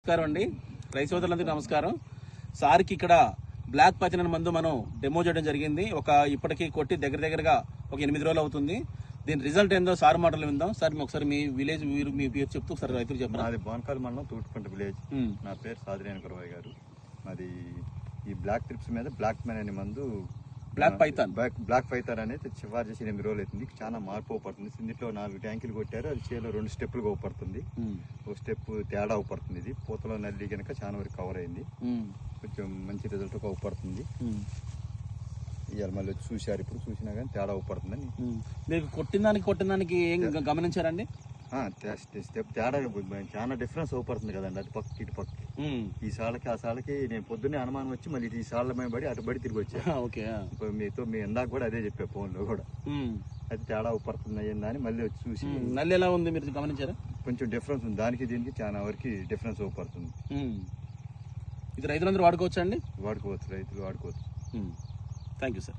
నమస్కారం అండి, రైతు సోదరులందరికీ నమస్కారం. సార్కి ఇక్కడ బ్లాక్ పచ్చని మందు మనం డెమో చేయడం జరిగింది. ఇప్పటికీ కొట్టి దగ్గరగా ఒక 8 రోజులు అవుతుంది. దీని రిజల్ట్ ఏందో సార్ మాటలు విందాం. సార్ ఒకసారి మీ విలేజ్ మీ పేరు చెప్తూ ఒకసారి రైతులు చెప్పండి. నాది బోనకాల్ మండలం తూటుకుంట విలేజ్. నా పేరు సాదిరేని గురవయ్య గారు. మాది ఈ బ్లాక్ ట్రిప్స్ మీద బ్లాక్ మ్యాన్ అనే మందు, బ్లాక్ పైథాన్ అనేది చివరి చేసి 8 రోజులు అవుతుంది. చాలా మార్పు అవుపడుతుంది. ఇందులో 4 ట్యాంకులు కొట్టారు. అది చేలో 2 స్టెప్పులుగా అవుపడుతుంది. ఒక స్టెప్ తేడా అవుపడుతుంది. ఇది పూతలో నల్లి కనుక చాలా వరకు కవర్ అయింది. కొంచెం మంచి రిజల్ట్ అవుపడుతుంది. ఇవాళ మళ్ళీ వచ్చి చూశారు. ఇప్పుడు చూసినా కానీ తేడా అవుపడుతుందని. మీరు కొట్టిన దానికి ఏం గమనించారండి? స్టెప్ తేడా చాలా డిఫరెన్స్ అవుపడుతుంది కదండి. అటు పక్క ఇటు పక్క. ఈ సాళ్ళకి ఆ సాళ్ళకి నేను పొద్దున్నే అనుమానం వచ్చి మళ్ళీ ఈ సాళ్ళ మీద పడి అటు బడి తిరిగి వచ్చా. మీతో మీ ఇందాక కూడా అదే చెప్పా ఫోన్ లో కూడా. అది తేడా అవుపడుతుంది అయ్యిందని మళ్ళీ వచ్చి చూసి నల్లి ఎలా ఉంది మీరు గమనించారా? కొంచెం డిఫరెన్స్ ఉంది. దానికి దీనికి చాలా వరకు డిఫరెన్స్ అవుపడుతుంది. ఇది రైతులందరూ వాడుకోవచ్చా అండి? వాడుకోవచ్చు, రైతులు వాడుకోవచ్చు. Thank you sir.